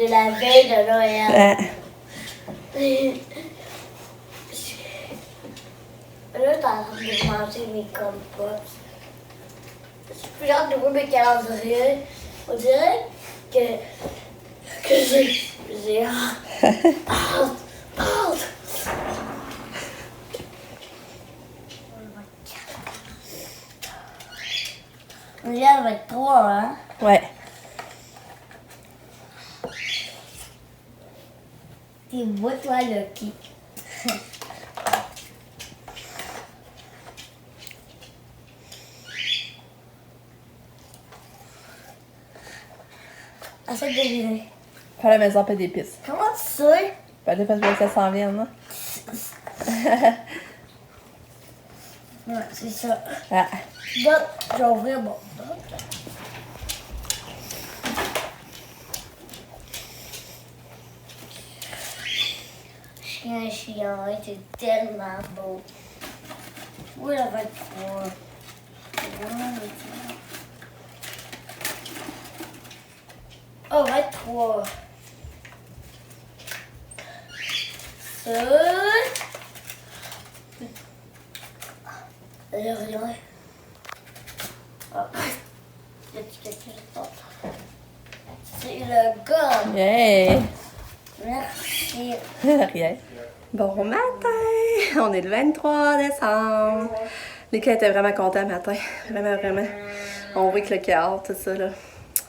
c'est la veille de Noël. Là, t'es en train de manger mes compotes. Je suis plus hâte d'ouvrir mes calendriers. On dirait que j'ai hâte. Il y en avait 3, hein? Ouais. Tu vois, toi, Lucky. Essaye de deviner. Fais la maison, pas d'épices. Comment tu sais? Peut-être parce que ça s'en vient, là. Ouais, c'est ça. Ah. Donc, je vais ouvrir mon boc. Chien, c'est tellement beau. Où est la 23? Oh, 23. Ça. Rien. Ah. Y a-t-il quelque chose d'autre? C'est le gomme. Yay! Merci. Rien. Bon matin! On est le 23 décembre. Lucas était vraiment content le matin. Vraiment. On voit que le cœur, tout ça, là.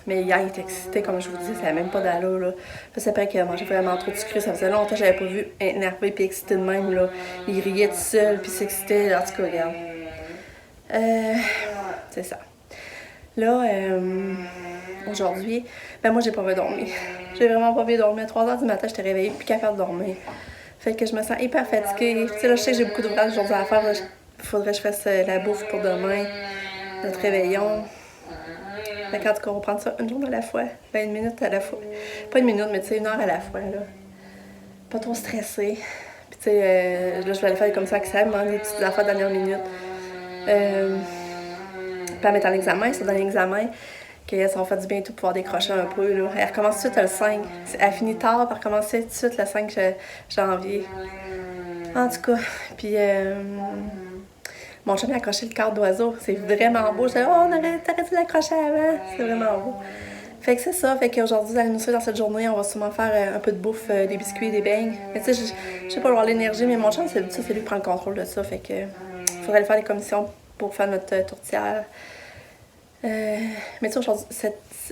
Mais hier, il était excité, comme je vous dis, ça n'avait même pas d'allure, là. C'est après qu'il a mangé vraiment trop de sucre. Ça faisait longtemps que je l'avais pas vu énervé puis excité de même, là. Il riait tout seul puis s'excitait. En tout cas, regarde. C'est ça. Là, aujourd'hui, ben moi, j'ai pas bien dormi. J'ai vraiment pas bien dormi. À 3h du matin, j'étais réveillée, plus capable de dormir. Fait que je me sens hyper fatiguée. Tu sais, là, je sais que j'ai beaucoup d'ouvrages aujourd'hui à faire. Il faudrait que je fasse la bouffe pour demain, notre réveillon. Fait qu'en tout cas, on va prendre ça une journée à la fois. Ben, une minute à la fois. Pas une minute, mais tu sais, une heure à la fois, là. Pas trop stressée. Puis tu sais, là, je vais aller faire comme ça avec Sam, hein, les petites affaires de dernière minute. Puis elle est en examen, c'est dans l'examen qu'elle s'en fait du bien tout pour pouvoir décrocher un peu. Là. Elle recommence tout de suite le 5. Elle finit tard, puis elle recommence tout de suite le 5 janvier. En tout cas, puis mon chum a accroché le cadre d'oiseau. C'est vraiment beau. Je disais, oh, t'aurais dû l'accrocher avant. C'est vraiment beau. Fait que c'est ça. Fait qu'aujourd'hui, elle nous suit dans cette journée. On va sûrement faire un peu de bouffe, des biscuits, des beignes. Mais tu sais, je sais pas avoir l'énergie, mais mon chum, c'est lui qui prend le contrôle de ça. Fait que faudrait aller faire des commissions pour faire notre tourtière. Mais tu sais, aujourd'hui,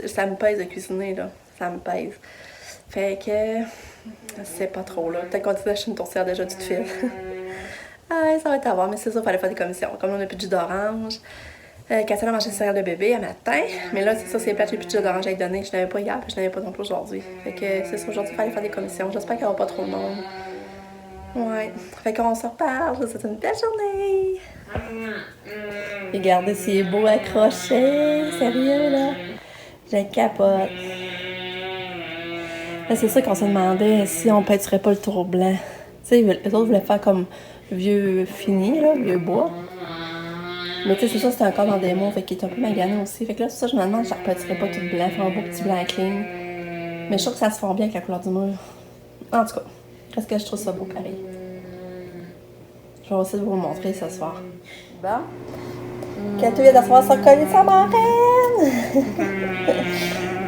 ça me pèse de cuisiner, là. Ça me pèse. Fait que c'est pas trop, là. Peut-être qu'on disait que je suis une tourtière déjà toute fine. Ah, ça va être à voir, mais c'est ça, il fallait faire des commissions. Comme on a plus de jus d'orange. Katia a mangé le céréales de bébé à matin. Mais là, c'est ça, c'est plate, j'ai plus de jus d'orange à lui donner. Je n'avais pas hier, puis je n'avais pas non plus aujourd'hui. Fait que c'est ça, aujourd'hui, il fallait faire des commissions. J'espère qu'il n'y aura pas trop de monde. Ouais. Fait qu'on se reparle. C'est une belle journée. Regardez s'il est beau accroché. Sérieux, là. Je capote. Là, c'est ça qu'on se demandait si on peinturait pas le tour blanc. Tu sais, les autres voulaient faire comme vieux fini, là, vieux bois. Mais tu sais, c'est ça, c'était encore dans des mots, fait qu'il est un peu magané aussi. Fait que là, c'est ça, je me demande si je repeinturais pas tout blanc, faire un beau petit blanc clean. Mais je trouve que ça se fond bien avec la couleur du mur. En tout cas, qu'est-ce que je trouve ça beau pareil. Je vais essayer de vous le montrer ce soir. Bon. Katou vient d'asseoir son collier de sa marraine!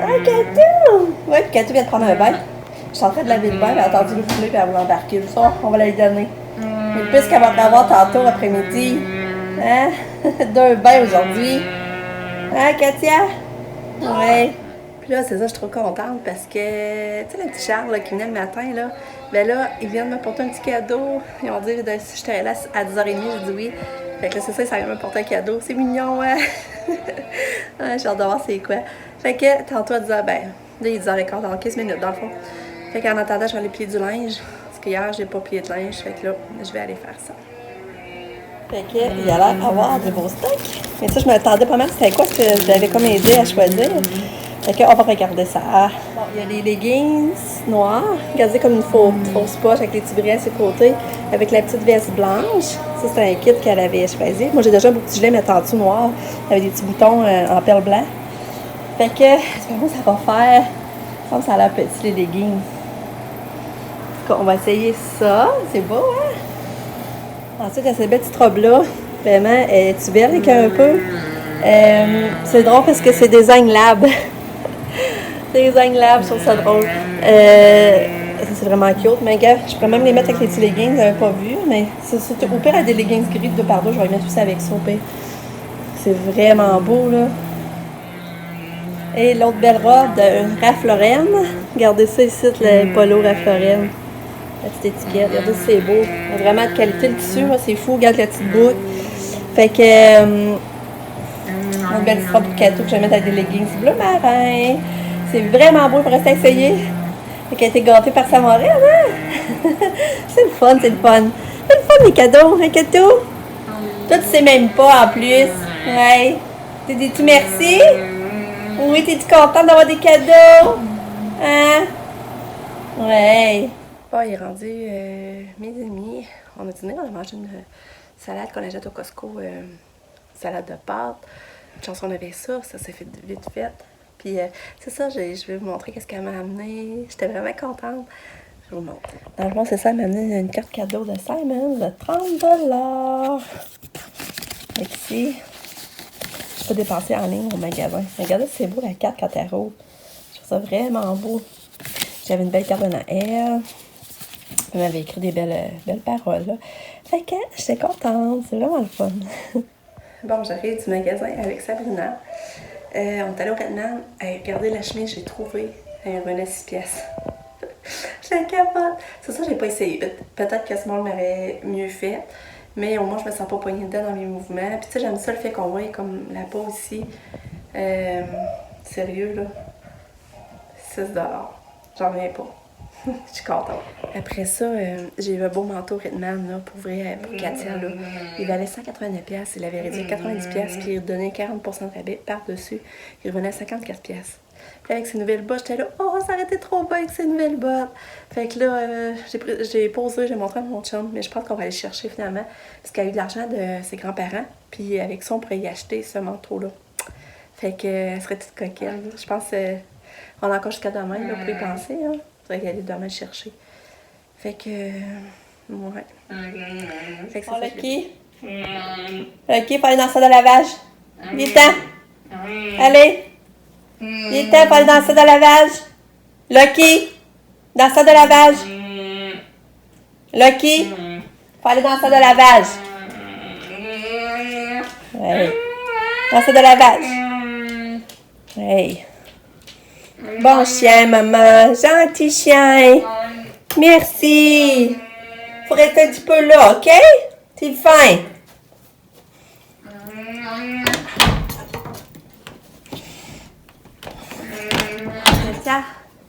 Ah, Katou! Ouais, puis Katou vient de prendre un bain. Je suis en train de laver le bain, elle a attendu le couler, puis elle voulait embarquer. Ça, on va la lui donner. Mais puisqu'elle va en avoir tantôt après-midi, hein? 2 bains aujourd'hui. Hein, Katia? Ouais. Puis là, c'est ça, je suis trop contente parce que, tu sais, le petit Charles là, qui venait le matin, là, ben là, ils viennent me porter un petit cadeau. Ils ont dit si j'étais là à 10h30, j'ai dit oui. Fait que là, c'est ça, ça vient me porter un cadeau. C'est mignon, hein? Ouais, j'ai hâte de voir c'est quoi. Fait que, tantôt, elle disait, ben, là, il est 10h15, dans 15 minutes, dans le fond. Fait qu'en attendant, je vais aller plier du linge. Parce qu'hier, j'ai pas plié de linge. Fait que là, je vais aller faire ça. Fait que, il a l'air d'avoir des beaux stocks. Mais ça, je m'attendais pas mal. C'était quoi ce que j'avais comme aidé à choisir? Fait qu'on va regarder ça. Bon, il y a les leggings noirs, regardez comme une fausse poche avec les petits brillants sur le côté, avec la petite veste blanche. Ça, c'est un kit qu'elle avait choisi. Moi, j'ai déjà un beau petit gilet, mais en dessous noir, avec des petits boutons en perle blanc. Fait que, moi, ça va faire Je pense que ça a l'air petit, les leggings. En tout cas, on va essayer ça. C'est beau, hein? Ensuite, il y a cette petite robe-là. Vraiment, tu verras avec un peu. C'est drôle parce que c'est Design Lab. Design Lab, je trouve ça drôle. C'est vraiment cute. Mais gars, je pourrais même les mettre avec les petits leggings, vous n'avez pas vu. Mais c'est au pire, à des leggings gris de 2x2, je vais mettre tout ça avec ça au pire. C'est vraiment beau, là. Et l'autre belle robe de Ralph Lauren. Regardez ça ici, le polo Ralph Lauren. La petite étiquette. Regardez, c'est beau. Il y a vraiment de qualité le tissu, là, c'est fou. Regarde la petite boucle. Fait que. Une belle petite robe pour cadeau que je vais mettre avec des leggings bleu marin. C'est vraiment beau, il faut rester essayer. Fait qu'elle a été gâtée par sa marraine, hein? C'est le fun, c'est le fun. C'est le fun, les cadeaux, hein, Kato? Toi, tu sais même pas, en plus. Ouais. T'es dis-tu merci? Oui, t'es-tu contente d'avoir des cadeaux? Hein? Ouais. Bon, il est rendu midi et demi. On a dîné, on a mangé une salade qu'on achète au Costco. Salade de pâtes. Une chance qu'on avait ça s'est fait vite fait. Puis c'est ça, je vais vous montrer qu'est-ce qu'elle m'a amené. J'étais vraiment contente. Je vous montre. Dans le fond, c'est ça, elle m'a amené une carte cadeau de Simon de 30$. Ici, je peux dépenser en ligne au magasin. Regardez, c'est beau la carte quand elle roule. Je trouve ça vraiment beau. J'avais une belle carte de Noël. Elle m'avait écrit des belles paroles. Là. Fait que j'étais contente. C'est vraiment le fun. Bon, j'arrive du magasin avec Sabrina. On est allé au Redman. Regardez la chemise, j'ai trouvé. Elle revenait 6 pièces. Je la capote. C'est ça, j'ai pas essayé. Peut-être que ce monde m'aurait mieux fait. Mais au moins, je me sens pas poignée dedans dans mes mouvements. Puis tu sais, j'aime ça le fait qu'on voit comme la peau ici. Sérieux, là. 6$. J'en reviens pas. Je suis contente. Après ça, j'ai eu un beau manteau Redman, là, pour vrai, pour Katia, là. Il valait 189$. Il avait réduit 90$, qui donnait 40% de rabais par-dessus. Il revenait à 54$. Puis avec ses nouvelles bottes, j'étais là, oh, ça aurait été trop bien avec ces nouvelles bottes. Fait que là, j'ai posé, j'ai montré à mon chum, mais je pense qu'on va aller chercher finalement, parce qu'elle a eu de l'argent de ses grands-parents, puis avec ça, on pourrait y acheter ce manteau-là. Fait que, elle serait toute coquine. Je pense qu'on a encore jusqu'à demain, là, pour y penser, hein. Il faudrait aller demain le chercher. Fait que, ouais. Fait que c'est ça. Lucky? Lucky, faut aller dans ça de lavage. Il est temps. Allez. Il est temps, faut aller dans ça de lavage. Lucky, dans ça de lavage. Lucky, faut aller dans ça de lavage. Ouais. Dans ça de lavage. Hey. Bon chien, maman. Gentil chien. Merci. Faut rester un petit peu là, OK? C'est fin. Cynthia.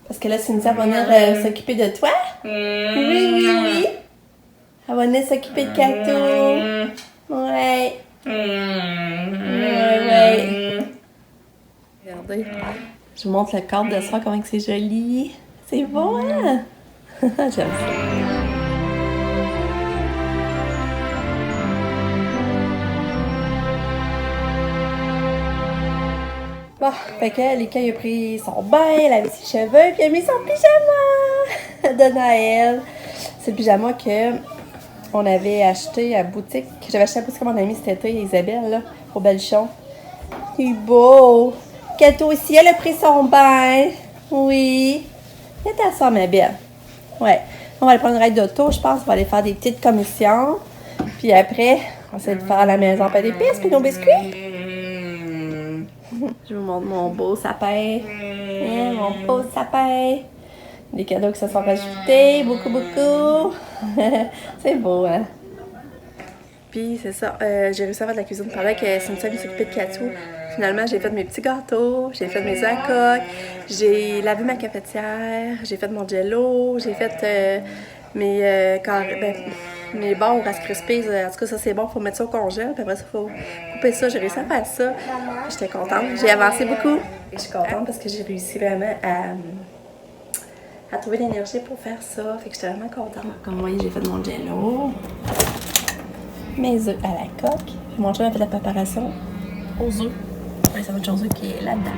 Parce que là, Cynthia va venir s'occuper de toi. Oui. Elle va venir s'occuper de Kato. Ouais. Ouais. Regardez. Je vous montre le cadre de soir, comment c'est joli. C'est beau, hein? J'aime ça. Bon, fait que l'écueil a pris son bain, elle avait ses cheveux, puis elle a mis son pyjama de Noël. C'est le pyjama que on avait acheté à boutique, que j'avais acheté à boutique à mon amie cet été, Isabelle, là, au Belchon. C'est beau! Kato aussi, elle a pris son bain. Oui. Elle est à ça, ma belle. Ouais. On va aller prendre une ride d'auto, je pense. On va aller faire des petites commissions. Puis après, on va essayer de faire à la maison pas des pistes puis nos biscuits. Je vous montre mon beau sapin. Mon beau sapin. Des cadeaux qui se sont rajoutés. Beaucoup. C'est beau, hein? Puis c'est ça, j'ai réussi à faire de la cuisine pendant que Cynthia lui s'occupait de Katou. Finalement, j'ai fait mes petits gâteaux, j'ai fait mes acoques, j'ai lavé ma cafetière, j'ai fait mon jello, j'ai fait mes barres au Rice Krispies. En tout cas, ça c'est bon, il faut mettre ça au congèle, puis après ça, il faut couper ça. J'ai réussi à faire ça. J'étais contente. J'ai avancé beaucoup. Et je suis contente parce que j'ai réussi vraiment à trouver l'énergie pour faire ça. Fait que j'étais vraiment contente. Comme vous voyez, j'ai fait mon jello. Mes œufs à la coque. Puis mon chum a fait la préparation aux œufs. Ça va être aux œufs qui est là-dedans.